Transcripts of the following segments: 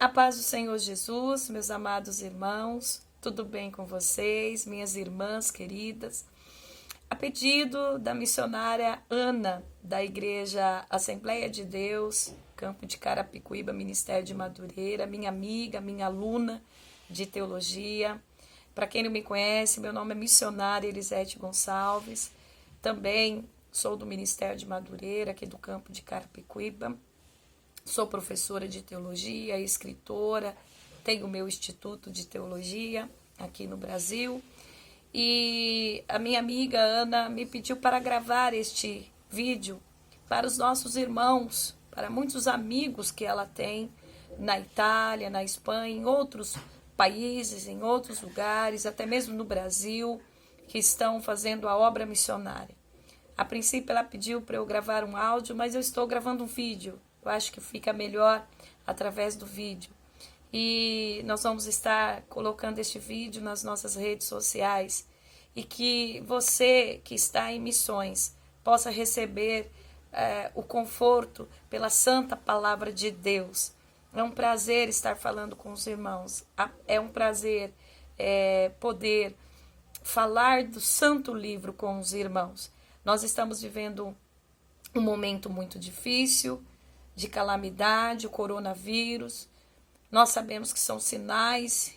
A paz do Senhor Jesus, meus amados irmãos, tudo bem com vocês, minhas irmãs queridas? A pedido da missionária Ana, da Igreja Assembleia de Deus, Campo de Carapicuíba, Ministério de Madureira, minha amiga, minha aluna de teologia. Para quem não me conhece, meu nome é missionária Elisete Gonçalves, também sou do Ministério de Madureira, aqui do Campo de Carapicuíba. Sou professora de teologia, escritora, tenho meu instituto de teologia aqui no Brasil. E a minha amiga Ana me pediu para gravar este vídeo para os nossos irmãos, para muitos amigos que ela tem na Itália, na Espanha, em outros países, em outros lugares, até mesmo no Brasil, que estão fazendo a obra missionária. A princípio ela pediu para eu gravar um áudio, mas eu estou gravando um vídeo. Eu acho que fica melhor através do vídeo. E nós vamos estar colocando este vídeo nas nossas redes sociais. E que você que está em missões possa receber o conforto pela santa palavra de Deus. É um prazer estar falando com os irmãos. É um prazer poder falar do santo livro com os irmãos. Nós estamos vivendo um momento muito difícil, de calamidade, o coronavírus. Nós sabemos que são sinais,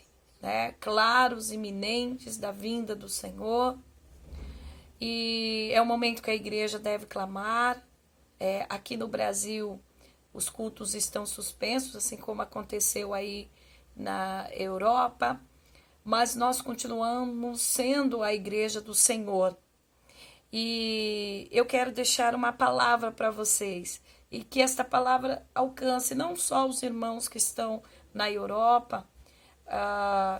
claros, iminentes da vinda do Senhor. E é um momento que a igreja deve clamar. Aqui no Brasil, os cultos estão suspensos, assim como aconteceu aí na Europa. Mas nós continuamos sendo a igreja do Senhor. E eu quero deixar uma palavra para vocês. E que esta palavra alcance não só os irmãos que estão na Europa,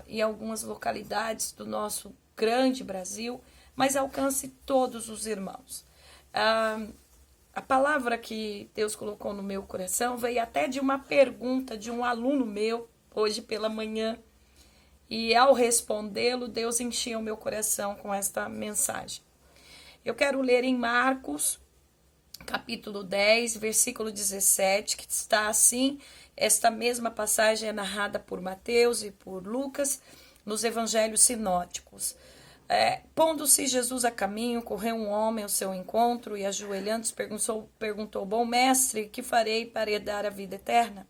em algumas localidades do nosso grande Brasil, mas alcance todos os irmãos. A palavra que Deus colocou no meu coração veio até de uma pergunta de um aluno meu, hoje pela manhã, e ao respondê-lo, Deus encheu o meu coração com esta mensagem. Eu quero ler em Marcos, capítulo 10, versículo 17, que está assim. Esta mesma passagem é narrada por Mateus e por Lucas nos evangelhos sinóticos. Pondo-se Jesus a caminho, correu um homem ao seu encontro e, ajoelhando-se, perguntou: Bom mestre, que farei para herdar a vida eterna?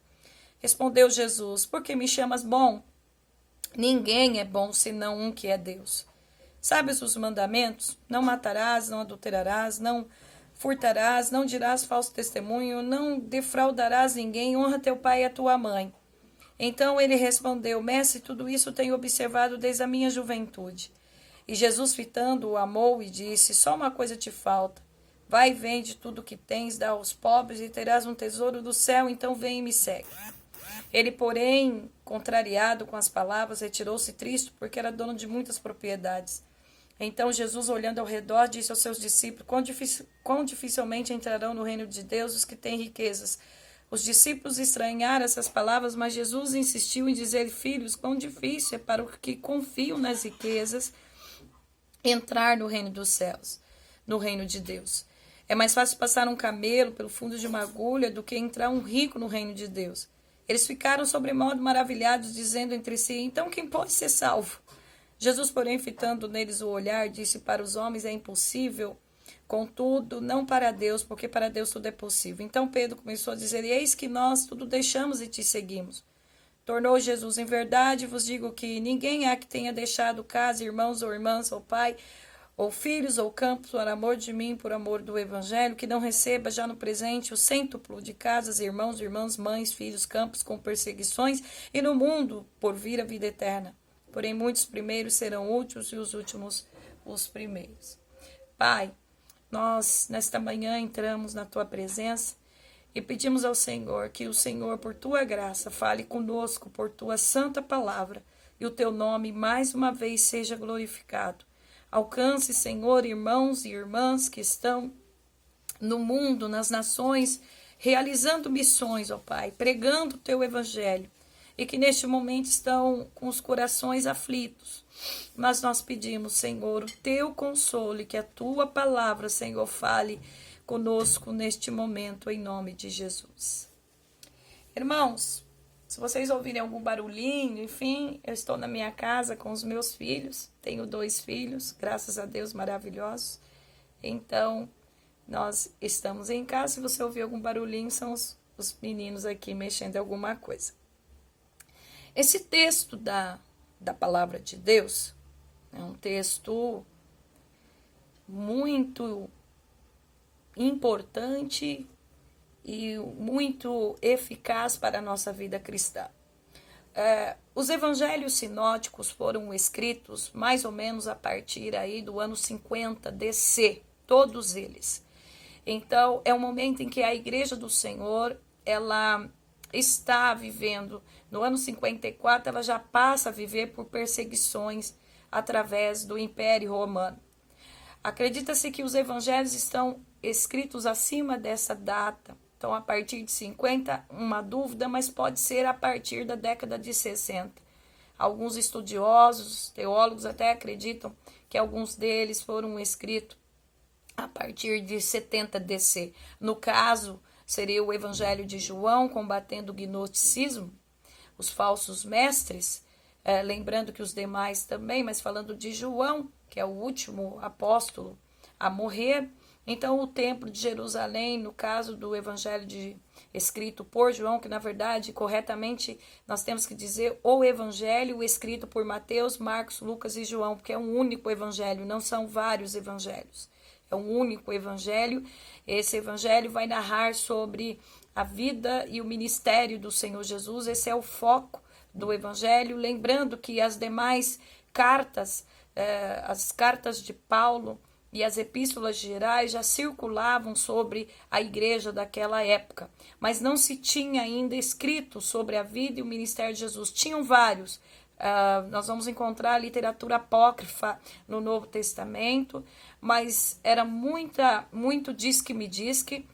Respondeu Jesus: Por que me chamas bom? Ninguém é bom senão um que é Deus. Sabes os mandamentos? Não matarás, não adulterarás, não furtarás, não dirás falso testemunho, não defraudarás ninguém, honra teu pai e a tua mãe. Então ele respondeu: Mestre, tudo isso tenho observado desde a minha juventude. E Jesus, fitando-o, amou e disse: Só uma coisa te falta. Vai e vende tudo o que tens, dá aos pobres e terás um tesouro do céu, então vem e me segue. Ele, porém, contrariado com as palavras, retirou-se triste porque era dono de muitas propriedades. Então Jesus, olhando ao redor, disse aos seus discípulos: Quão dificilmente entrarão no reino de Deus os que têm riquezas. Os discípulos estranharam essas palavras, mas Jesus insistiu em dizer: Filhos, quão difícil é para os que confiam nas riquezas entrar no reino dos céus, no reino de Deus. É mais fácil passar um camelo pelo fundo de uma agulha do que entrar um rico no reino de Deus. Eles ficaram sobremodo maravilhados, dizendo entre si: Então quem pode ser salvo? Jesus, porém, fitando neles o olhar, disse: Para os homens é impossível, contudo, não para Deus, porque para Deus tudo é possível. Então Pedro começou a dizer: Eis que nós tudo deixamos e te seguimos. Tornou Jesus: Em verdade vos digo que ninguém há que tenha deixado casa, irmãos ou irmãs, ou pai, ou filhos, ou campos, por amor de mim, por amor do Evangelho, que não receba já no presente o cêntuplo de casas, irmãos, irmãs, mães, filhos, campos, com perseguições, e no mundo por vir a vida eterna. Porém, muitos primeiros serão últimos e os últimos os primeiros. Pai, nós nesta manhã entramos na Tua presença e pedimos ao Senhor que o Senhor, por Tua graça, fale conosco por Tua santa palavra e o Teu nome mais uma vez seja glorificado. Alcance, Senhor, irmãos e irmãs que estão no mundo, nas nações, realizando missões, ó Pai, pregando o Teu Evangelho. E que neste momento estão com os corações aflitos. Mas nós pedimos, Senhor, o Teu consolo e que a Tua palavra, Senhor, fale conosco neste momento, em nome de Jesus. Irmãos, Se vocês ouvirem algum barulhinho, enfim, eu estou na minha casa com os meus filhos. Tenho 2 filhos, graças a Deus, maravilhosos. Então, nós estamos em casa. Se você ouvir algum barulhinho, são os meninos aqui mexendo em alguma coisa. Esse texto da palavra de Deus é um texto muito importante e muito eficaz para a nossa vida cristã. Os evangelhos sinóticos foram escritos mais ou menos a partir aí do ano 50 DC, todos eles. Então, é um momento em que a Igreja do Senhor, ela está vivendo, no ano 54, ela já passa a viver por perseguições através do Império Romano. Acredita-se que os evangelhos estão escritos acima dessa data. Então, a partir de 50, uma dúvida, mas pode ser a partir da década de 60. Alguns estudiosos, teólogos até acreditam que alguns deles foram escritos a partir de 70 DC. No caso, seria o Evangelho de João, combatendo o gnosticismo, os falsos mestres, lembrando que os demais também, mas falando de João, que é o último apóstolo a morrer. Então, o Templo de Jerusalém, no caso do Evangelho escrito por João, que na verdade, corretamente, nós temos que dizer o Evangelho escrito por Mateus, Marcos, Lucas e João, porque é um único Evangelho, não são vários Evangelhos. É um único Evangelho. Esse Evangelho vai narrar sobre a vida e o ministério do Senhor Jesus. Esse é o foco do Evangelho. Lembrando que as demais cartas, as cartas de Paulo e as epístolas gerais já circulavam sobre a igreja daquela época, mas não se tinha ainda escrito sobre a vida e o ministério de Jesus. Tinham vários. Nós vamos encontrar literatura apócrifa no Novo Testamento, mas era muito diz-que-me-diz-que,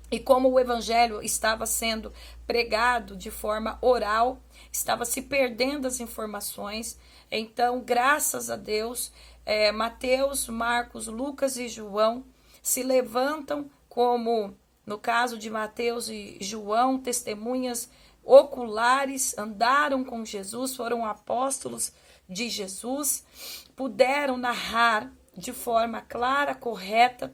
e como o evangelho estava sendo pregado de forma oral, estava se perdendo as informações. Então, graças a Deus, Mateus, Marcos, Lucas e João se levantam como, no caso de Mateus e João, testemunhas oculares, andaram com Jesus, foram apóstolos de Jesus, puderam narrar de forma clara, correta,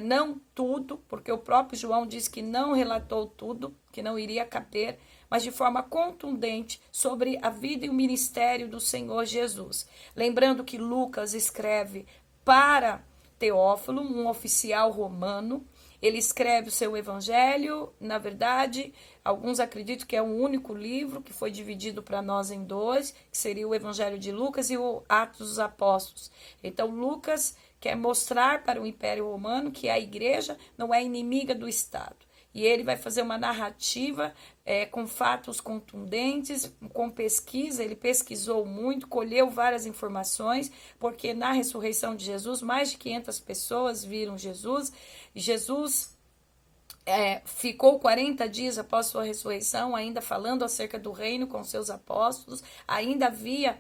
não tudo, porque o próprio João diz que não relatou tudo, que não iria caber, mas de forma contundente sobre a vida e o ministério do Senhor Jesus. Lembrando que Lucas escreve para Teófilo, um oficial romano. Ele escreve o seu evangelho, na verdade, alguns acreditam que é um único livro que foi dividido para nós em 2, que seria o Evangelho de Lucas e o Atos dos Apóstolos. Então, Lucas quer mostrar para o Império Romano que a igreja não é inimiga do Estado. E ele vai fazer uma narrativa com fatos contundentes, com pesquisa. Ele pesquisou muito, colheu várias informações, porque na ressurreição de Jesus, mais de 500 pessoas viram Jesus. Jesus ficou 40 dias após sua ressurreição, ainda falando acerca do reino com seus apóstolos. Ainda havia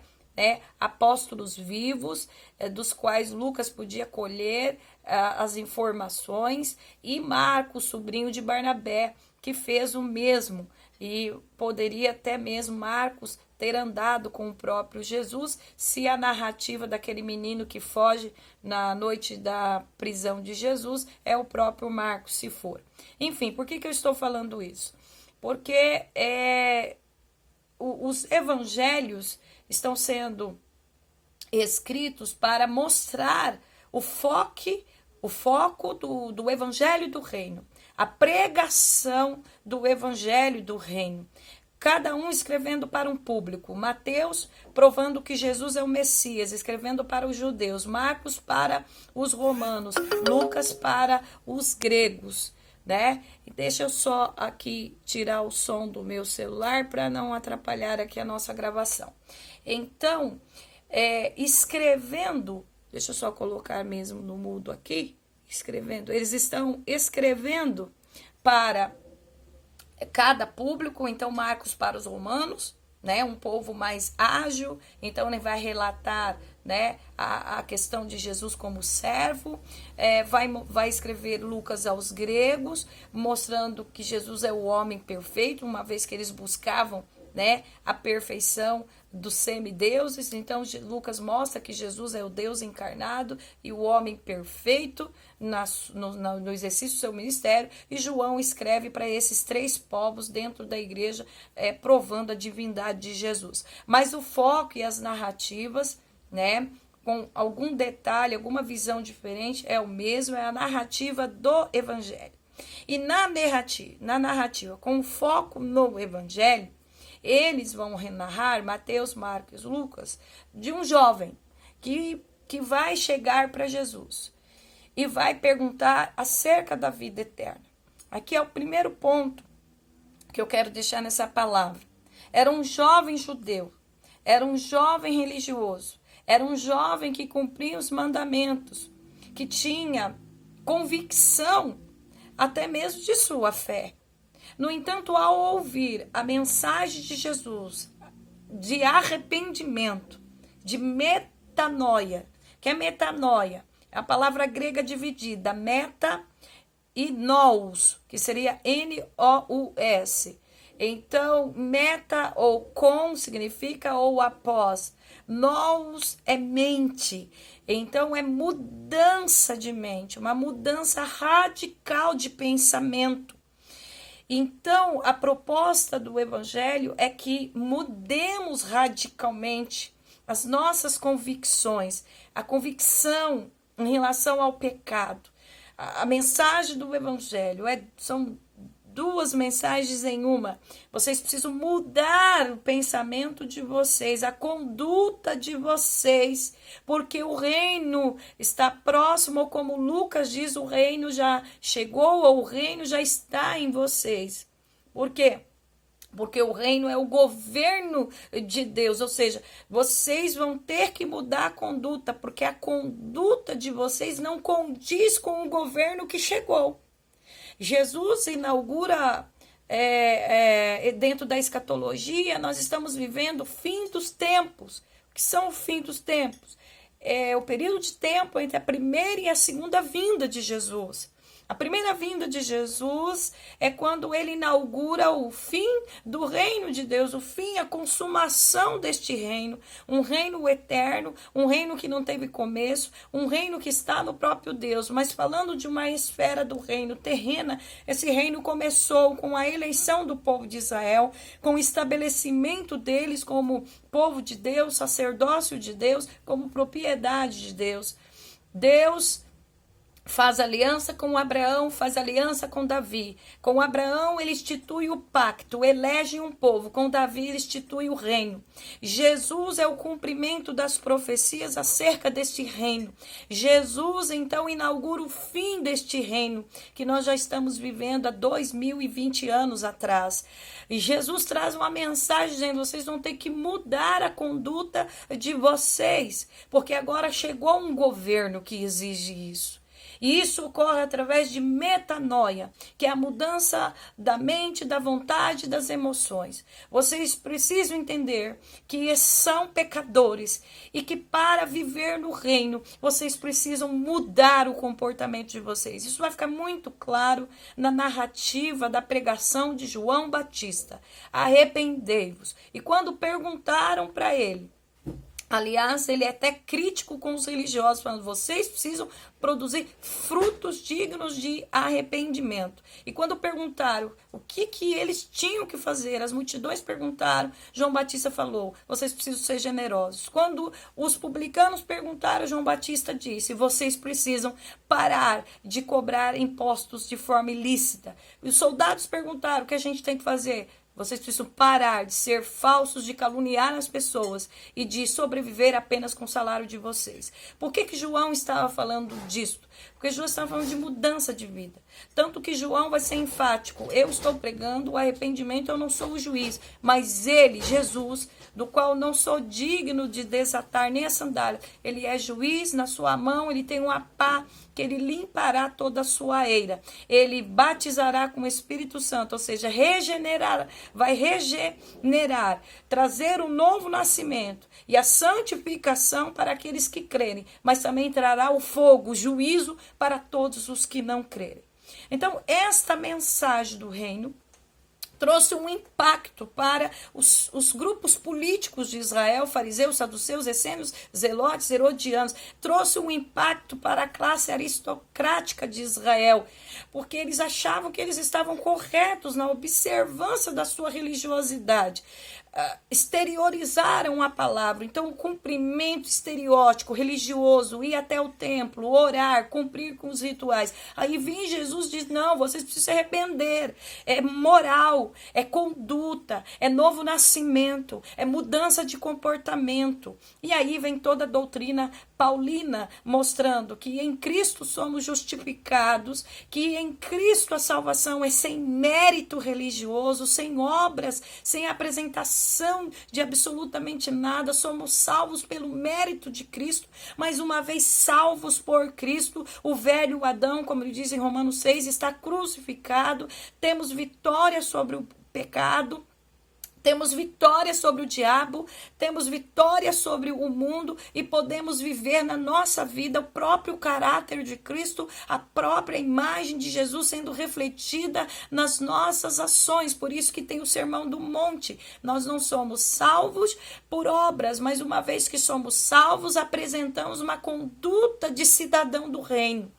apóstolos vivos, dos quais Lucas podia colher as informações, e Marcos, sobrinho de Barnabé, que fez o mesmo, e poderia até mesmo Marcos ter andado com o próprio Jesus, se a narrativa daquele menino que foge na noite da prisão de Jesus é o próprio Marcos, se for. Enfim, por que eu estou falando isso? Porque os evangelhos estão sendo escritos para mostrar o foco do evangelho do reino, a pregação do evangelho do reino. Cada um escrevendo para um público. Mateus provando que Jesus é o Messias, escrevendo para os judeus. Marcos para os romanos. Lucas para os gregos, né? E deixa eu só aqui tirar o som do meu celular para não atrapalhar aqui a nossa gravação. Então, escrevendo, deixa eu só colocar mesmo no mudo aqui, escrevendo, eles estão escrevendo para cada público. Então, Marcos para os romanos, né, um povo mais ágil, então ele vai relatar né, a questão de Jesus como servo, vai escrever Lucas aos gregos, mostrando que Jesus é o homem perfeito, uma vez que eles buscavam, né, a perfeição dos semideuses. Então Lucas mostra que Jesus é o Deus encarnado e o homem perfeito no exercício do seu ministério, e João escreve para esses três povos dentro da igreja, provando a divindade de Jesus. Mas o foco e as narrativas, né, com algum detalhe, alguma visão diferente, é o mesmo, é a narrativa do evangelho. E na narrativa com foco no evangelho, eles vão narrar, Mateus, Marcos, Lucas, de um jovem que vai chegar para Jesus e vai perguntar acerca da vida eterna. Aqui é o primeiro ponto que eu quero deixar nessa palavra. Era um jovem judeu, era um jovem religioso, era um jovem que cumpria os mandamentos, que tinha convicção até mesmo de sua fé. No entanto, ao ouvir a mensagem de Jesus, de arrependimento, de metanoia, que é metanoia, é a palavra grega dividida, meta e nous, que seria N-O-U-S. Então, meta ou com significa ou após. Nous é mente. Então, é mudança de mente, uma mudança radical de pensamento. Então, a proposta do evangelho é que mudemos radicalmente as nossas convicções, a convicção em relação ao pecado. A mensagem do evangelho são duas mensagens em uma. Vocês precisam mudar o pensamento de vocês, a conduta de vocês, porque o reino está próximo, ou como Lucas diz, o reino já chegou, ou o reino já está em vocês. Por quê? Porque o reino é o governo de Deus, ou seja, vocês vão ter que mudar a conduta, porque a conduta de vocês não condiz com o governo que chegou. Jesus inaugura, dentro da escatologia, nós estamos vivendo o fim dos tempos. O que são o fim dos tempos? É o período de tempo entre a primeira e a segunda vinda de Jesus. A primeira vinda de Jesus é quando ele inaugura o fim do reino de Deus, o fim, a consumação deste reino, um reino eterno, um reino que não teve começo, um reino que está no próprio Deus. Mas falando de uma esfera do reino terrena, esse reino começou com a eleição do povo de Israel, com o estabelecimento deles como povo de Deus, sacerdócio de Deus, como propriedade de Deus. Deus faz aliança com Abraão, faz aliança com Davi. Com Abraão ele institui o pacto, elege um povo. Com Davi ele institui o reino. Jesus é o cumprimento das profecias acerca deste reino. Jesus então inaugura o fim deste reino que nós já estamos vivendo há 2020 anos atrás. E Jesus traz uma mensagem dizendo: vocês vão ter que mudar a conduta de vocês, porque agora chegou um governo que exige isso. E isso ocorre através de metanoia, que é a mudança da mente, da vontade, das emoções. Vocês precisam entender que são pecadores e que para viver no reino, vocês precisam mudar o comportamento de vocês. Isso vai ficar muito claro na narrativa da pregação de João Batista. Arrependei-vos. E quando perguntaram para ele, aliás, ele é até crítico com os religiosos, falando: vocês precisam produzir frutos dignos de arrependimento. E quando perguntaram o que eles tinham que fazer, as multidões perguntaram, João Batista falou: vocês precisam ser generosos. Quando os publicanos perguntaram, João Batista disse: vocês precisam parar de cobrar impostos de forma ilícita. E os soldados perguntaram: o que a gente tem que fazer? Vocês precisam parar de ser falsos, de caluniar as pessoas e de sobreviver apenas com o salário de vocês. Por que João estava falando disso? Porque João estava falando de mudança de vida. Tanto que João vai ser enfático: eu estou pregando o arrependimento, eu não sou o juiz, mas ele, Jesus, do qual não sou digno de desatar nem a sandália, ele é juiz, na sua mão ele tem uma pá que ele limpará toda a sua eira. Ele batizará com o Espírito Santo, ou seja, regenerará vai regenerar, trazer um novo nascimento e a santificação para aqueles que crerem, mas também trará o fogo, o juízo para todos os que não crerem. Então, esta mensagem do reino trouxe um impacto para os grupos políticos de Israel, fariseus, saduceus, essênios, zelotes, herodianos. Trouxe um impacto para a classe aristocrática de Israel, porque eles achavam que eles estavam corretos na observância da sua religiosidade. Exteriorizaram a palavra. Então, o cumprimento estereótipo, religioso, ir até o templo, orar, cumprir com os rituais. Aí vem Jesus e diz, não, vocês precisam se arrepender. É moral, é conduta, é novo nascimento, é mudança de comportamento. E aí vem toda a doutrina paulina, mostrando que em Cristo somos justificados, que em Cristo a salvação é sem mérito religioso, sem obras, sem apresentação de absolutamente nada, somos salvos pelo mérito de Cristo, mas uma vez salvos por Cristo, o velho Adão, como ele diz em Romanos 6, está crucificado, temos vitória sobre o pecado, temos vitória sobre o diabo, temos vitória sobre o mundo e podemos viver na nossa vida o próprio caráter de Cristo, a própria imagem de Jesus sendo refletida nas nossas ações. Por isso que tem o Sermão do Monte. Nós não somos salvos por obras, mas uma vez que somos salvos, apresentamos uma conduta de cidadão do reino.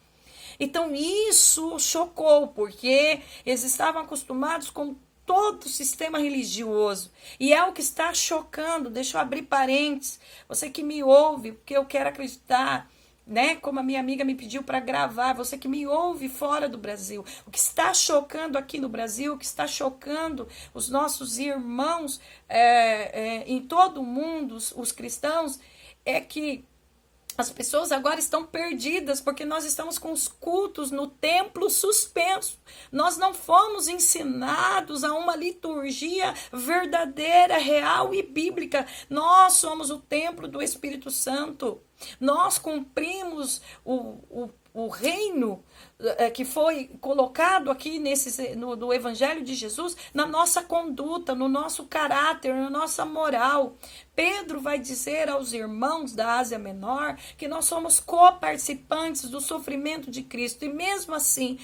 Então isso chocou, porque eles estavam acostumados com todo o sistema religioso. E é o que está chocando. Deixa eu abrir parênteses. Você que me ouve, porque eu quero acreditar, né? Como a minha amiga me pediu para gravar. Você que me ouve fora do Brasil. O que está chocando aqui no Brasil, o que está chocando os nossos irmãos em todo o mundo, os cristãos, é que as pessoas agora estão perdidas porque nós estamos com os cultos no templo suspenso. Nós não fomos ensinados a uma liturgia verdadeira, real e bíblica. Nós somos o templo do Espírito Santo. Nós cumprimos o reino que foi colocado aqui no Evangelho de Jesus na nossa conduta, no nosso caráter, na nossa moral. Pedro vai dizer aos irmãos da Ásia Menor que nós somos coparticipantes do sofrimento de Cristo e mesmo assim,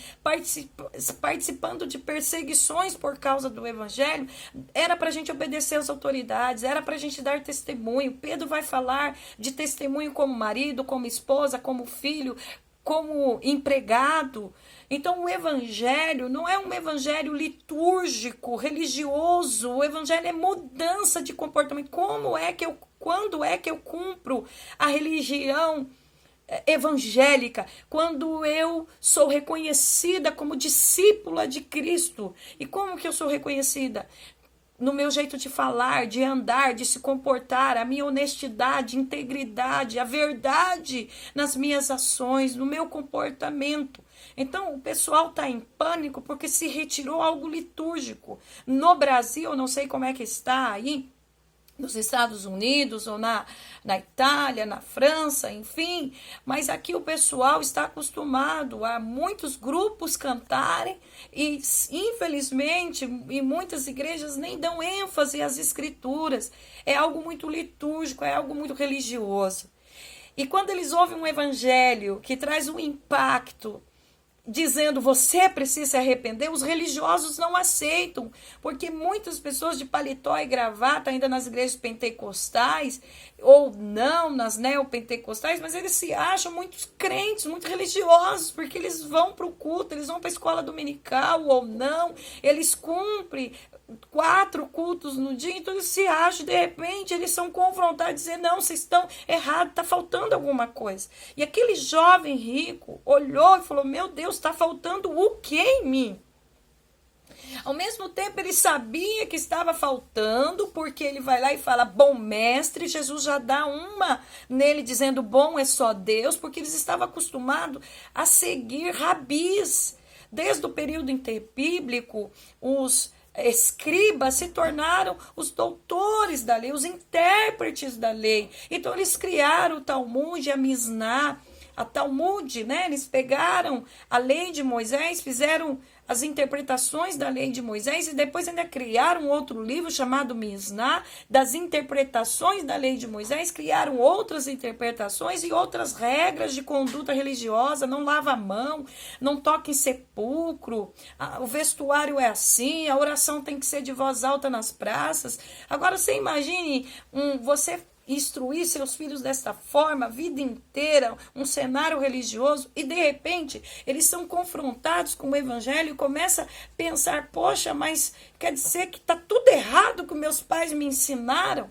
participando de perseguições por causa do Evangelho, era para a gente obedecer às autoridades, era para a gente dar testemunho. Pedro vai falar de testemunho como marido, como esposa, como filho, como empregado. Então o evangelho não é um evangelho litúrgico, religioso. O evangelho é mudança de comportamento. Quando é que eu cumpro a religião evangélica? Quando eu sou reconhecida como discípula de Cristo. E como que eu sou reconhecida? No meu jeito de falar, de andar, de se comportar, a minha honestidade, integridade, a verdade nas minhas ações, no meu comportamento. Então, o pessoal está em pânico porque se retirou algo litúrgico. No Brasil, não sei como é que está aí, nos Estados Unidos ou na Itália, na França, enfim, mas aqui o pessoal está acostumado a muitos grupos cantarem e, infelizmente, em muitas igrejas nem dão ênfase às escrituras. É algo muito litúrgico, é algo muito religioso. E quando eles ouvem um evangelho que traz um impacto, dizendo você precisa se arrepender, os religiosos não aceitam, porque muitas pessoas de paletó e gravata, ainda nas igrejas pentecostais, ou não nas neopentecostais, mas eles se acham muito crentes, muito religiosos, porque eles vão para o culto, eles vão para a escola dominical ou não, eles cumprem 4 cultos no dia, então eles se acham, de repente, eles são confrontados, dizer, não, vocês estão errados, está faltando alguma coisa. E aquele jovem rico olhou e falou, meu Deus, está faltando o que em mim? Ao mesmo tempo, ele sabia que estava faltando, porque ele vai lá e fala, bom mestre, Jesus já dá uma nele, dizendo, bom é só Deus, porque eles estavam acostumados a seguir rabis. Desde o período interbíblico, os escribas se tornaram os doutores da lei, os intérpretes da lei. Então eles criaram o Talmud, a Misná, a Talmud, né? Eles pegaram a lei de Moisés, fizeram as interpretações da lei de Moisés e depois ainda criaram outro livro chamado Misná, das interpretações da lei de Moisés, criaram outras interpretações e outras regras de conduta religiosa, não lava a mão, não toca em sepulcro, o vestuário é assim, a oração tem que ser de voz alta nas praças. Agora você imagine você instruir seus filhos desta forma, a vida inteira, um cenário religioso, e de repente eles são confrontados com o evangelho e começam a pensar, poxa, mas quer dizer que está tudo errado que meus pais me ensinaram?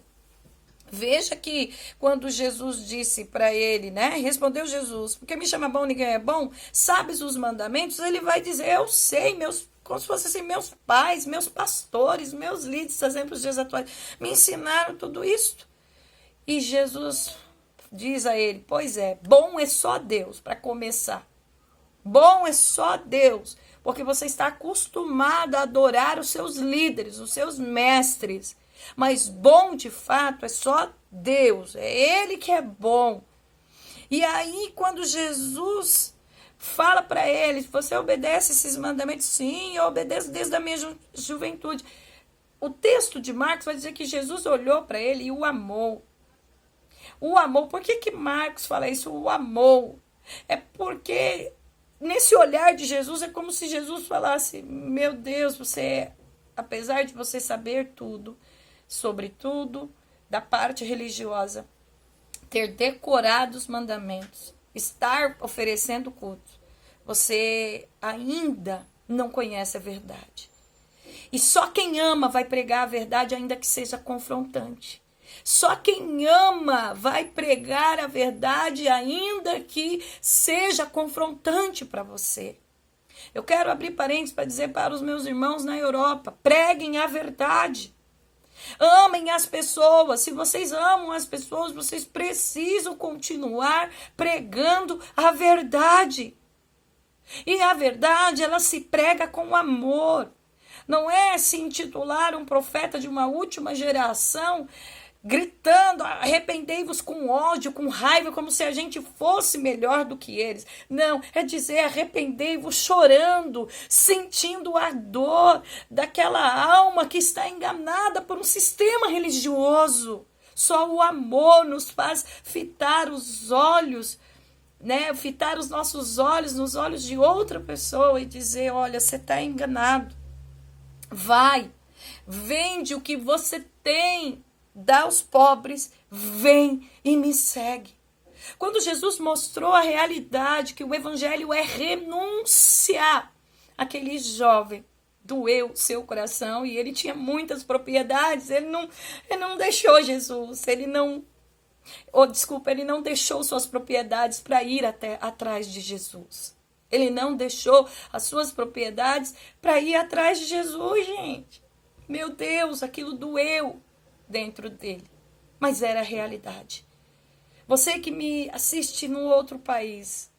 Veja que quando Jesus disse para ele, né, respondeu Jesus, porque me chama bom, ninguém é bom, sabes os mandamentos? Ele vai dizer, eu sei, como se fossem assim, meus pais, meus pastores, meus líderes, exemplos dos dias atuais, me ensinaram tudo isso. E Jesus diz a ele, pois é, bom é só Deus, para começar. Bom é só Deus, porque você está acostumado a adorar os seus líderes, os seus mestres. Mas bom, de fato, é só Deus, é Ele que é bom. E aí, quando Jesus fala para ele, você obedece esses mandamentos? Sim, eu obedeço desde a minha juventude. O texto de Marcos vai dizer que Jesus olhou para ele e o amou. O amor, por que Marcos fala isso? O amor. É porque nesse olhar de Jesus é como se Jesus falasse, meu Deus, você, apesar de você saber tudo, sobre tudo, da parte religiosa, ter decorado os mandamentos, estar oferecendo culto, você ainda não conhece a verdade. E só quem ama vai pregar a verdade, ainda que seja confrontante. Só quem ama vai pregar a verdade, ainda que seja confrontante para você. Eu quero abrir parênteses para dizer para os meus irmãos na Europa, preguem a verdade. Amem as pessoas. Se vocês amam as pessoas, vocês precisam continuar pregando a verdade. E a verdade, ela se prega com amor. Não é se intitular um profeta de uma última geração gritando, arrependei-vos com ódio, com raiva, como se a gente fosse melhor do que eles. Não, é dizer arrependei-vos chorando, sentindo a dor daquela alma que está enganada por um sistema religioso. Só o amor nos faz fitar os olhos, né? Fitar os nossos olhos nos olhos de outra pessoa e dizer, olha, você está enganado. Vai, vende o que você tem, dá aos pobres, vem e me segue. Quando Jesus mostrou a realidade que o evangelho é renúncia, aquele jovem doeu seu coração e ele tinha muitas propriedades, ele não deixou Jesus, ele não deixou suas propriedades para ir atrás de Jesus. Ele não deixou as suas propriedades para ir atrás de Jesus, gente. Meu Deus, aquilo doeu dentro dele, mas era a realidade. Você que me assiste num outro país,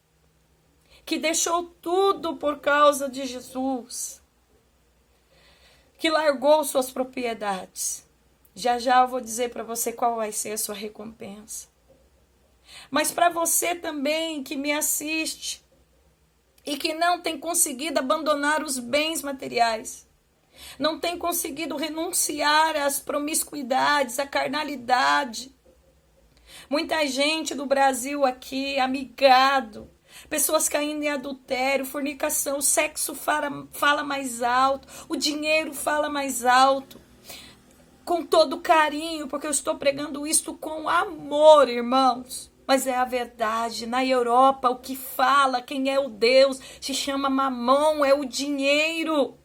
que deixou tudo por causa de Jesus, que largou suas propriedades, já eu vou dizer para você qual vai ser a sua recompensa. Mas para você também que me assiste e que não tem conseguido abandonar os bens materiais, não tem conseguido renunciar às promiscuidades, à carnalidade. Muita gente do Brasil aqui, amigado, pessoas caindo em adultério, fornicação, o sexo fala mais alto, o dinheiro fala mais alto. Com todo carinho, porque eu estou pregando isto com amor, irmãos. Mas é a verdade. Na Europa, o que fala, quem é o Deus, se chama Mamon, é o dinheiro.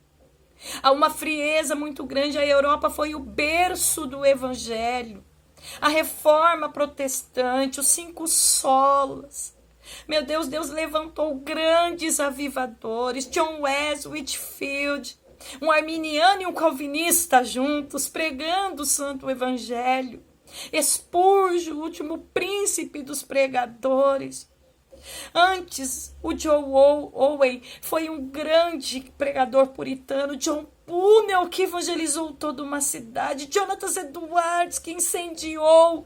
Há uma frieza muito grande. A Europa foi o berço do evangelho. A reforma protestante, os 5 solas. Meu Deus, Deus levantou grandes avivadores. John Wesley, Whitefield, um arminiano e um calvinista juntos, pregando o santo evangelho. Spurgeon, o último príncipe dos pregadores. Antes, o John Owen foi um grande pregador puritano. John Bunyan, que evangelizou toda uma cidade. Jonathan Edwards, que incendiou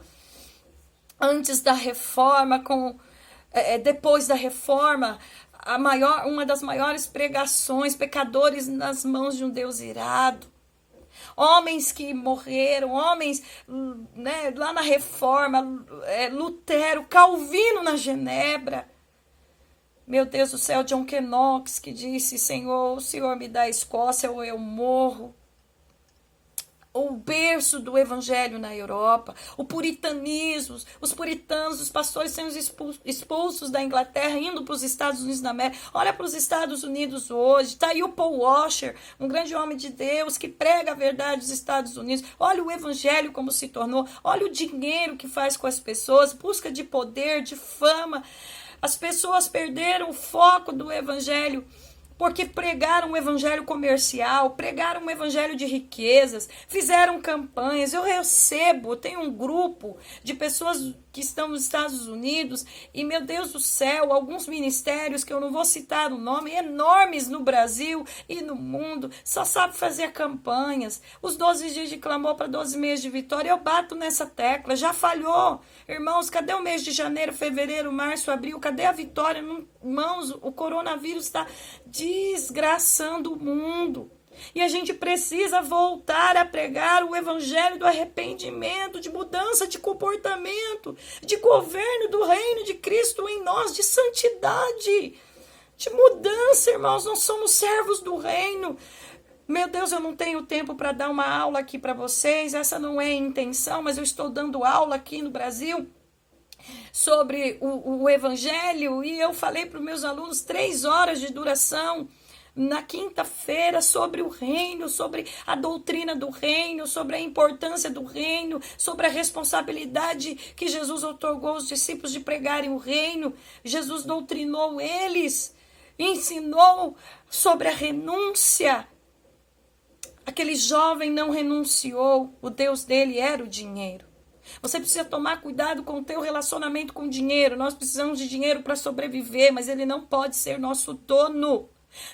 antes da reforma, depois da reforma, uma das maiores pregações, pecadores nas mãos de um Deus irado. Homens que morreram, homens, né, lá na Reforma, Lutero, Calvino na Genebra. Meu Deus do céu, John Knox, que disse: Senhor, o Senhor me dá a Escócia ou eu morro. O berço do evangelho na Europa, o puritanismo, os puritanos, os pastores sendo expulsos da Inglaterra, indo para os Estados Unidos da América. Olha para os Estados Unidos hoje, está aí o Paul Washer, um grande homem de Deus que prega a verdade dos Estados Unidos. Olha o evangelho como se tornou, olha o dinheiro que faz com as pessoas, busca de poder, de fama. As pessoas perderam o foco do evangelho, porque pregaram um evangelho comercial, pregaram um evangelho de riquezas, fizeram campanhas. Eu tenho um grupo de pessoas que estão nos Estados Unidos, e meu Deus do céu, alguns ministérios, que eu não vou citar o nome, enormes no Brasil e no mundo, só sabe fazer campanhas. Os 12 dias de clamor para 12 meses de vitória, eu bato nessa tecla, já falhou. Irmãos, cadê o mês de janeiro, fevereiro, março, abril? Cadê a vitória? Irmãos, o coronavírus está desgraçando o mundo. E a gente precisa voltar a pregar o evangelho do arrependimento, de mudança de comportamento, de governo do reino de Cristo em nós, de santidade, de mudança, irmãos. Nós somos servos do reino. Meu Deus, eu não tenho tempo para dar uma aula aqui para vocês, essa não é a intenção, mas eu estou dando aula aqui no Brasil sobre o evangelho, e eu falei para os meus alunos 3 horas de duração na quinta-feira sobre o reino, sobre a doutrina do reino, sobre a importância do reino, sobre a responsabilidade que Jesus otorgou aos discípulos de pregarem o reino. Jesus doutrinou eles, ensinou sobre a renúncia. Aquele jovem não renunciou, o Deus dele era o dinheiro. Você precisa tomar cuidado com o teu relacionamento com o dinheiro. Nós precisamos de dinheiro para sobreviver, mas ele não pode ser nosso dono.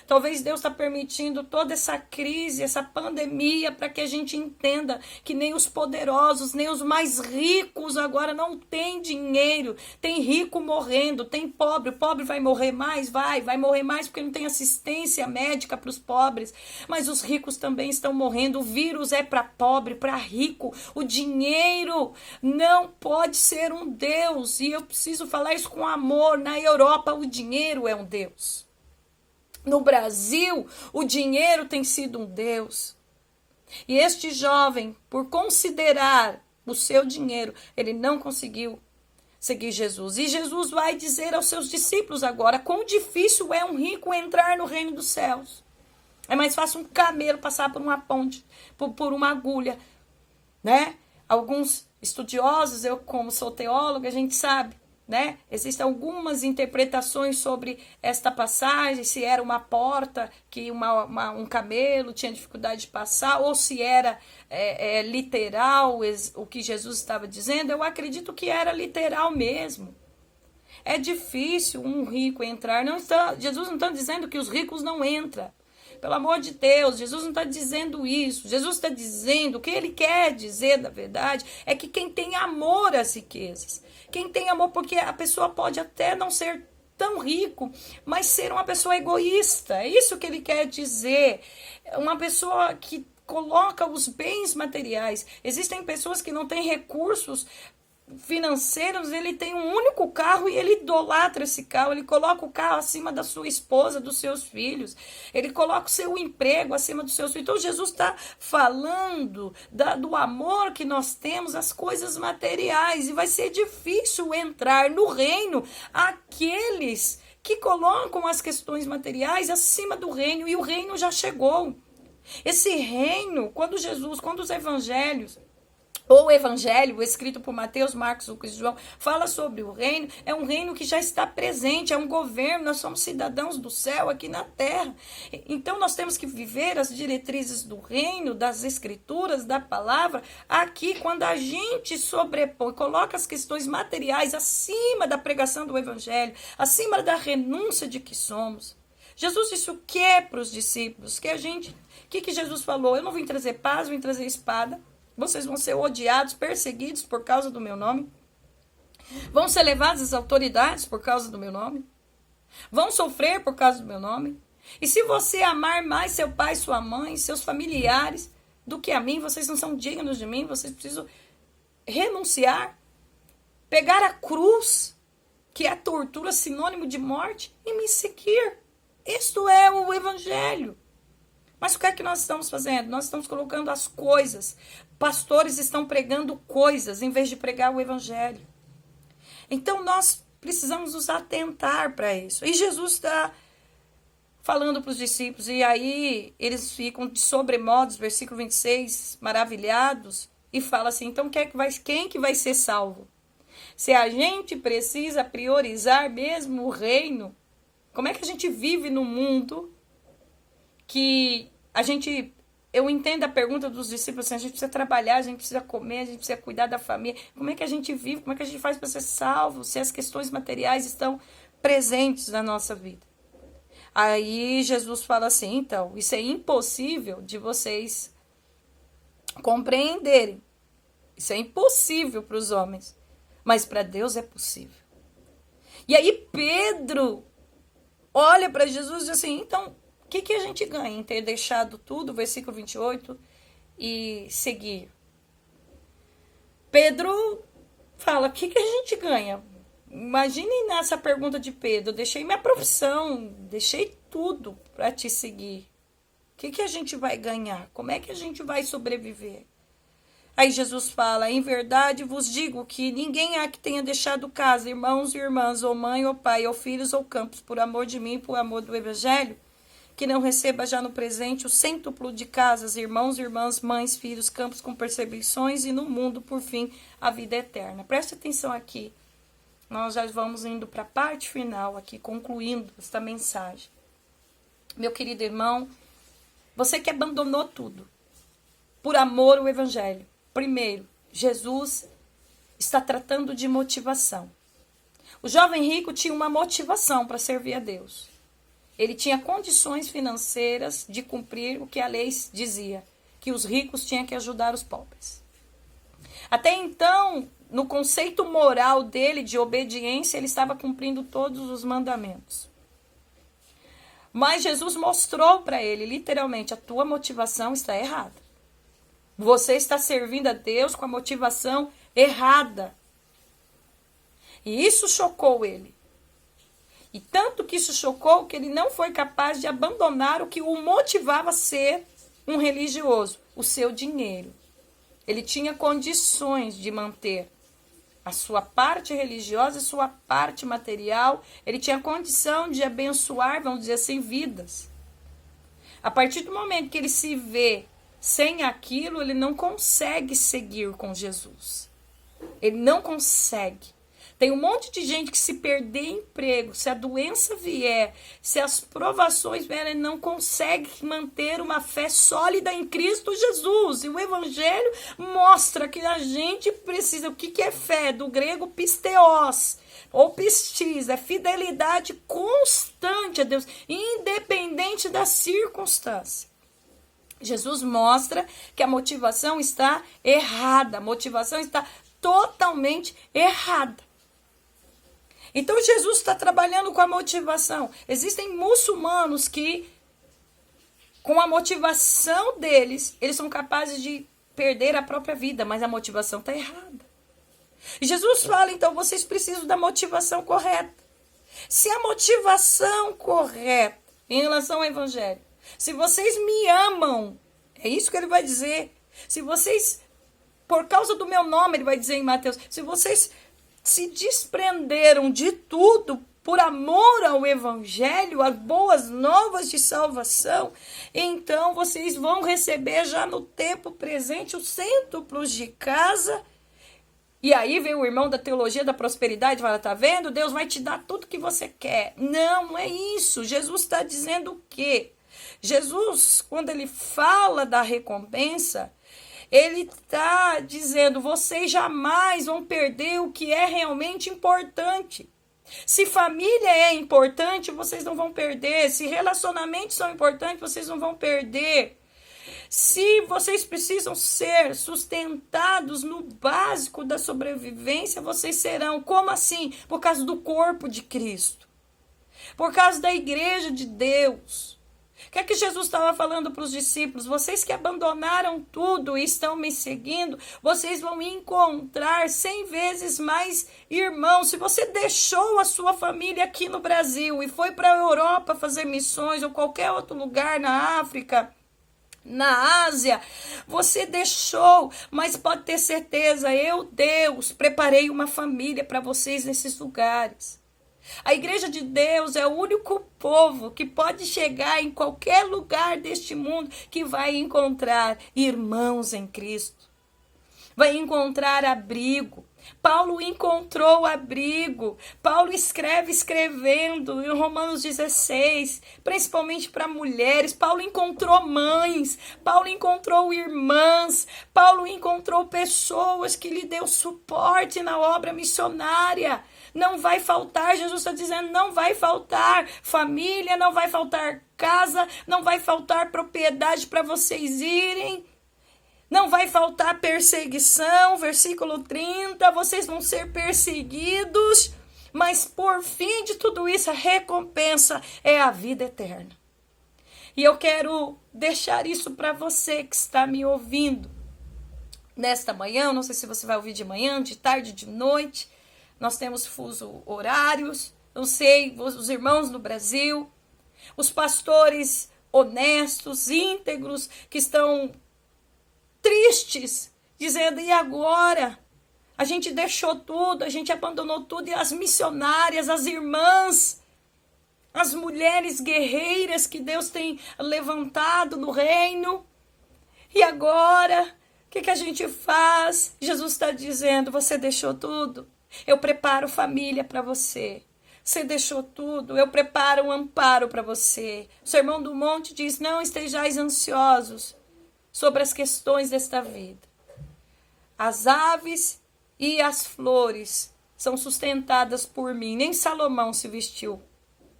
Talvez Deus está permitindo toda essa crise, essa pandemia, para que a gente entenda que nem os poderosos, nem os mais ricos agora não têm dinheiro. Tem rico morrendo, tem pobre. O pobre vai morrer mais? Vai morrer mais porque não tem assistência médica para os pobres. Mas os ricos também estão morrendo. O vírus é para pobre, para rico. O dinheiro não pode ser um Deus. E eu preciso falar isso com amor. Na Europa, o dinheiro é um Deus. No Brasil, o dinheiro tem sido um Deus. E este jovem, por considerar o seu dinheiro, ele não conseguiu seguir Jesus. E Jesus vai dizer aos seus discípulos agora quão difícil é um rico entrar no reino dos céus. É mais fácil um camelo passar por uma ponte, por uma agulha, né? Alguns estudiosos, eu como sou teóloga, a gente sabe, né? Existem algumas interpretações sobre esta passagem, se era uma porta que um camelo tinha dificuldade de passar, ou se era literal o que Jesus estava dizendo. Eu acredito que era literal mesmo. É difícil um rico entrar. Jesus não está dizendo que os ricos não entram. Pelo amor de Deus, Jesus não está dizendo isso. Jesus está dizendo, o que ele quer dizer, na verdade, é que quem tem amor às riquezas, quem tem amor, porque a pessoa pode até não ser tão rico, mas ser uma pessoa egoísta. É isso que ele quer dizer. Uma pessoa que coloca os bens materiais. Existem pessoas que não têm recursos financeiros, ele tem um único carro e ele idolatra esse carro, ele coloca o carro acima da sua esposa, dos seus filhos, ele coloca o seu emprego acima dos seus filhos. Então Jesus está falando do amor que nós temos às coisas materiais, e vai ser difícil entrar no reino aqueles que colocam as questões materiais acima do reino, e o reino já chegou. Esse reino, quando os evangelhos, ou o evangelho escrito por Mateus, Marcos, Lucas e João, fala sobre o reino, é um reino que já está presente, é um governo, nós somos cidadãos do céu aqui na terra. Então nós temos que viver as diretrizes do reino, das escrituras, da palavra, aqui quando a gente sobrepõe, coloca as questões materiais acima da pregação do evangelho, acima da renúncia de que somos. Jesus disse o que para os discípulos? O que Jesus falou? Eu não vim trazer paz, vim trazer espada. Vocês vão ser odiados, perseguidos por causa do meu nome. Vão ser levados às autoridades por causa do meu nome. Vão sofrer por causa do meu nome. E se você amar mais seu pai, sua mãe, seus familiares do que a mim, vocês não são dignos de mim, vocês precisam renunciar, pegar a cruz, que é a tortura sinônimo de morte, e me seguir. Isto é o evangelho. Mas o que é que nós estamos fazendo? Nós estamos colocando as coisas. Pastores estão pregando coisas em vez de pregar o evangelho. Então nós precisamos nos atentar para isso. E Jesus está falando para os discípulos, e aí eles ficam de sobremodos, versículo 26, maravilhados, e fala assim, então quem que vai ser salvo? Se a gente precisa priorizar mesmo o reino, como é que a gente vive no mundo que eu entendo a pergunta dos discípulos, assim, a gente precisa trabalhar, a gente precisa comer, a gente precisa cuidar da família, como é que a gente vive, como é que a gente faz para ser salvo, se as questões materiais estão presentes na nossa vida? Aí Jesus fala assim, então, isso é impossível de vocês compreenderem. Isso é impossível para os homens, mas para Deus é possível. E aí Pedro olha para Jesus e diz assim, então, o que a gente ganha em ter deixado tudo, versículo 28, e seguir? Pedro fala, o que a gente ganha? Imaginem nessa pergunta de Pedro, deixei minha profissão, deixei tudo para te seguir. O que a gente vai ganhar? Como é que a gente vai sobreviver? Aí Jesus fala, em verdade vos digo que ninguém há que tenha deixado casa, irmãos e irmãs, ou mãe ou pai, ou filhos ou campos, por amor de mim, por amor do evangelho, que não receba já no presente o cêntuplo de casas, irmãos, irmãs, mães, filhos, campos com perseguições e no mundo, por fim, a vida eterna. Preste atenção aqui. Nós já vamos indo para a parte final aqui, concluindo esta mensagem. Meu querido irmão, você que abandonou tudo, por amor ao evangelho. Primeiro, Jesus está tratando de motivação. O jovem rico tinha uma motivação para servir a Deus. Ele tinha condições financeiras de cumprir o que a lei dizia, que os ricos tinham que ajudar os pobres. Até então, no conceito moral dele de obediência, ele estava cumprindo todos os mandamentos. Mas Jesus mostrou para ele, literalmente, a tua motivação está errada. Você está servindo a Deus com a motivação errada. E isso chocou ele. E tanto que isso chocou que ele não foi capaz de abandonar o que o motivava a ser um religioso, o seu dinheiro. Ele tinha condições de manter a sua parte religiosa e sua parte material. Ele tinha condição de abençoar, vamos dizer assim, vidas. A partir do momento que ele se vê sem aquilo, ele não consegue seguir com Jesus. Ele não consegue. Tem um monte de gente que, se perder emprego, se a doença vier, se as provações vierem, não consegue manter uma fé sólida em Cristo Jesus. E o evangelho mostra que a gente precisa. O que é fé? Do grego pisteos, ou pistis, é fidelidade constante a Deus, independente da circunstância. Jesus mostra que a motivação está errada, a motivação está totalmente errada. Então Jesus está trabalhando com a motivação. Existem muçulmanos que, com a motivação deles, eles são capazes de perder a própria vida, mas a motivação está errada. E Jesus fala, então, vocês precisam da motivação correta. Se a motivação correta em relação ao evangelho, se vocês me amam, é isso que ele vai dizer. Se vocês, por causa do meu nome, ele vai dizer em Mateus, se vocês se desprenderam de tudo por amor ao evangelho, às boas novas de salvação, então vocês vão receber já no tempo presente os cêntuplos de casa. E aí vem o irmão da teologia da prosperidade e fala, tá vendo? Deus vai te dar tudo que você quer. Não, não é isso. Jesus está dizendo o quê? Jesus, quando ele fala da recompensa, ele está dizendo, vocês jamais vão perder o que é realmente importante. Se família é importante, vocês não vão perder. Se relacionamentos são importantes, vocês não vão perder. Se vocês precisam ser sustentados no básico da sobrevivência, vocês serão. Como assim? Por causa do corpo de Cristo. por causa da igreja de Deus. O que é que Jesus estava falando para os discípulos? Vocês que abandonaram tudo e estão me seguindo, vocês vão encontrar 100 vezes mais irmãos. Se você deixou a sua família aqui no Brasil e foi para a Europa fazer missões ou qualquer outro lugar na África, na Ásia, você deixou, mas pode ter certeza, eu, Deus, preparei uma família para vocês nesses lugares. A igreja de Deus é o único povo que pode chegar em qualquer lugar deste mundo que vai encontrar irmãos em Cristo. Vai encontrar abrigo. Paulo encontrou abrigo. Paulo escrevendo em Romanos 16, principalmente para mulheres. Paulo encontrou mães. Paulo encontrou irmãs. Paulo encontrou pessoas que lhe deu suporte na obra missionária. Não vai faltar, Jesus está dizendo, não vai faltar família, não vai faltar casa, não vai faltar propriedade para vocês irem. Não vai faltar perseguição, versículo 30, vocês vão ser perseguidos, mas por fim de tudo isso, a recompensa é a vida eterna. E eu quero deixar isso para você que está me ouvindo nesta manhã, não sei se você vai ouvir de manhã, de tarde, de noite, nós temos fuso horários, não sei, os irmãos no Brasil, os pastores honestos, íntegros, que estão tristes, dizendo, e agora? A gente deixou tudo, a gente abandonou tudo, e as missionárias, as irmãs, as mulheres guerreiras que Deus tem levantado no reino, e agora, o que a gente faz? Jesus está dizendo, você deixou tudo? Eu preparo família para você. Você deixou tudo, eu preparo um amparo para você. O Sermão do Monte diz, não estejais ansiosos sobre as questões desta vida. As aves e as flores são sustentadas por mim. Nem Salomão se vestiu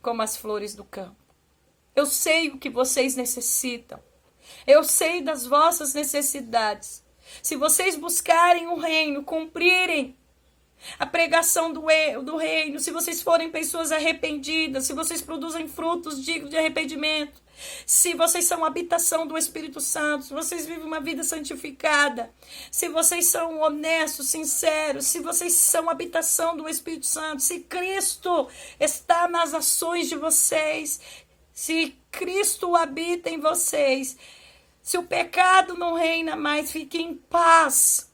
como as flores do campo. Eu sei o que vocês necessitam. Eu sei das vossas necessidades. Se vocês buscarem o reino, cumprirem a pregação do reino, se vocês forem pessoas arrependidas, se vocês produzem frutos dignos de arrependimento, se vocês são habitação do Espírito Santo, se vocês vivem uma vida santificada, se vocês são honestos, sinceros, se vocês são habitação do Espírito Santo, se Cristo está nas ações de vocês, se Cristo habita em vocês, se o pecado não reina mais, fiquem em paz.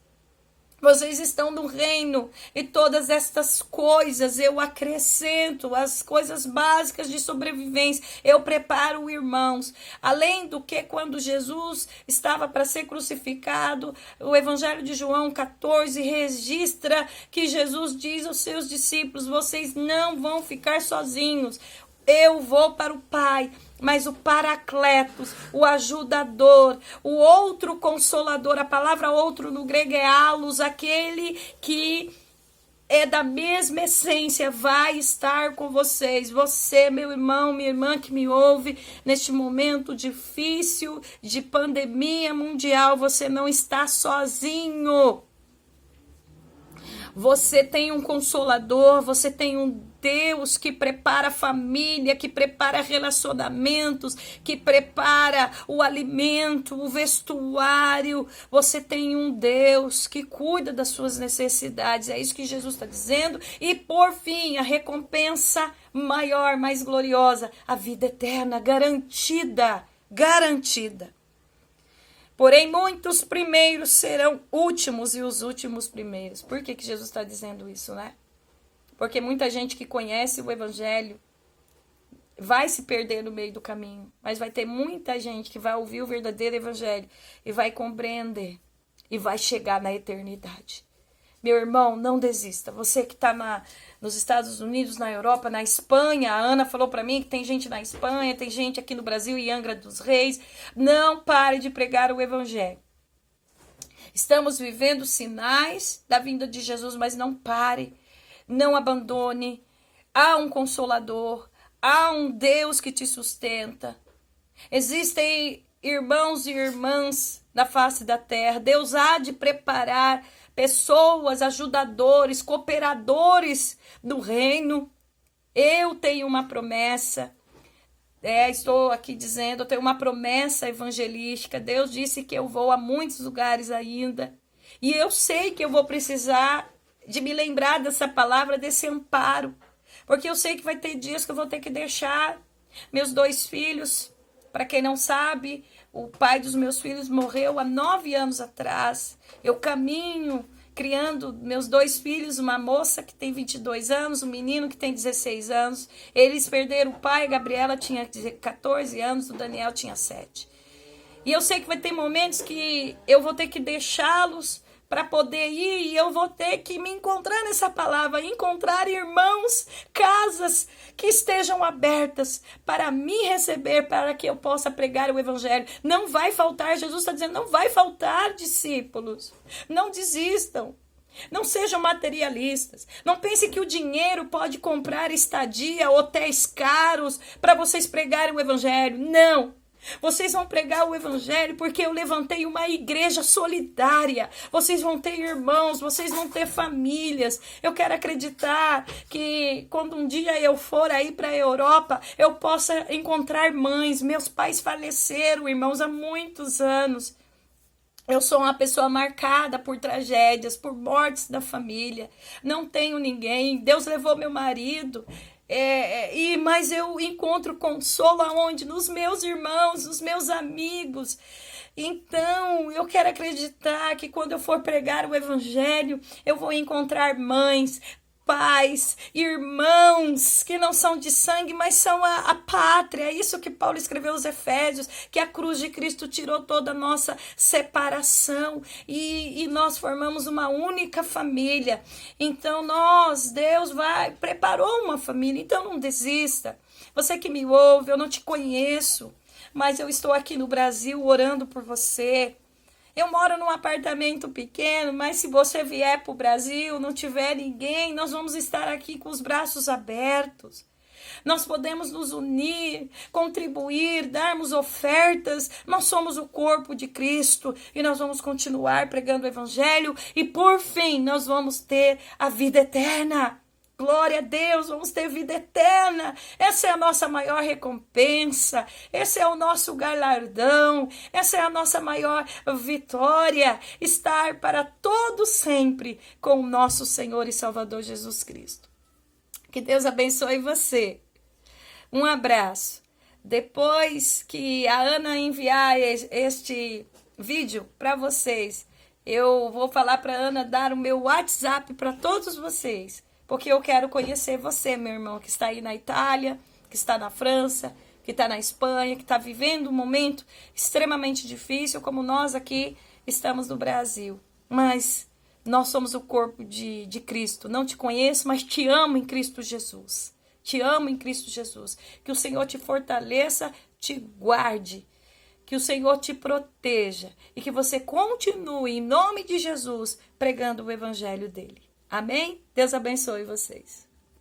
Vocês estão no reino e todas estas coisas eu acrescento, as coisas básicas de sobrevivência, eu preparo irmãos. Além do que quando Jesus estava para ser crucificado, o Evangelho de João 14 registra que Jesus diz aos seus discípulos, vocês não vão ficar sozinhos. Eu vou para o Pai, mas o Paracletos, o ajudador, o outro consolador, a palavra outro no grego é allos, aquele que é da mesma essência, vai estar com vocês. Você, meu irmão, minha irmã que me ouve, neste momento difícil de pandemia mundial, você não está sozinho. Você tem um consolador, você tem um Deus que prepara família, que prepara relacionamentos, que prepara o alimento, o vestuário. Você tem um Deus que cuida das suas necessidades. É isso que Jesus está dizendo. E por fim, a recompensa maior, mais gloriosa, a vida eterna, garantida, garantida. Porém, muitos primeiros serão últimos e os últimos primeiros. Por que Jesus está dizendo isso, né? Porque muita gente que conhece o Evangelho vai se perder no meio do caminho. Mas vai ter muita gente que vai ouvir o verdadeiro Evangelho e vai compreender e vai chegar na eternidade. Meu irmão, não desista. Você que está nos Estados Unidos, na Europa, na Espanha, a Ana falou para mim que tem gente na Espanha, tem gente aqui no Brasil, em Angra dos Reis. Não pare de pregar o Evangelho. Estamos vivendo sinais da vinda de Jesus, mas não pare. Não abandone, há um consolador, há um Deus que te sustenta. Existem irmãos e irmãs na face da terra. Deus há de preparar pessoas, ajudadores, cooperadores do reino. Eu tenho uma promessa. Estou aqui dizendo, eu tenho uma promessa evangelística. Deus disse que eu vou a muitos lugares ainda. E eu sei que eu vou precisar de me lembrar dessa palavra, desse amparo. Porque eu sei que vai ter dias que eu vou ter que deixar meus 2 filhos. Para quem não sabe, o pai dos meus filhos morreu há 9 anos atrás. Eu caminho criando meus 2 filhos, uma moça que tem 22 anos, um menino que tem 16 anos. Eles perderam o pai, a Gabriela tinha 14 anos, o Daniel tinha 7. E eu sei que vai ter momentos que eu vou ter que deixá-los para poder ir, e eu vou ter que me encontrar nessa palavra, encontrar irmãos, casas que estejam abertas para me receber, para que eu possa pregar o evangelho. Não vai faltar, Jesus está dizendo, não vai faltar discípulos. Não desistam. Não sejam materialistas. Não pense que o dinheiro pode comprar estadia, hotéis caros para vocês pregarem o evangelho. Não. Vocês vão pregar o evangelho porque eu levantei uma igreja solidária. Vocês vão ter irmãos, vocês vão ter famílias. Eu quero acreditar que quando um dia eu for aí para a Europa, eu possa encontrar mães. Meus pais faleceram, irmãos, há muitos anos. Eu sou uma pessoa marcada por tragédias, por mortes da família. Não tenho ninguém. Deus levou meu marido. Mas eu encontro consolo aonde? Nos meus irmãos, nos meus amigos. Então, eu quero acreditar que quando eu for pregar o evangelho, eu vou encontrar mães, pais, irmãos que não são de sangue, mas são a pátria. É isso que Paulo escreveu aos Efésios, que a cruz de Cristo tirou toda a nossa separação e nós formamos uma única família. Então Deus preparou uma família, então não desista. Você que me ouve, eu não te conheço, mas eu estou aqui no Brasil orando por você. Eu moro num apartamento pequeno, mas se você vier para o Brasil, não tiver ninguém, nós vamos estar aqui com os braços abertos. Nós podemos nos unir, contribuir, darmos ofertas. Nós somos o corpo de Cristo e nós vamos continuar pregando o evangelho e, por fim, nós vamos ter a vida eterna. Glória a Deus, vamos ter vida eterna. Essa é a nossa maior recompensa. Esse é o nosso galardão. Essa é a nossa maior vitória. Estar para todo sempre com o nosso Senhor e Salvador Jesus Cristo. Que Deus abençoe você. Um abraço. Depois que a Ana enviar este vídeo para vocês, eu vou falar para a Ana dar o meu WhatsApp para todos vocês. Porque eu quero conhecer você, meu irmão, que está aí na Itália, que está na França, que está na Espanha, que está vivendo um momento extremamente difícil, como nós aqui estamos no Brasil. Mas nós somos o corpo de Cristo. Não te conheço, mas te amo em Cristo Jesus. Te amo em Cristo Jesus. Que o Senhor te fortaleça, te guarde. Que o Senhor te proteja. E que você continue, em nome de Jesus, pregando o evangelho dele. Amém? Deus abençoe vocês.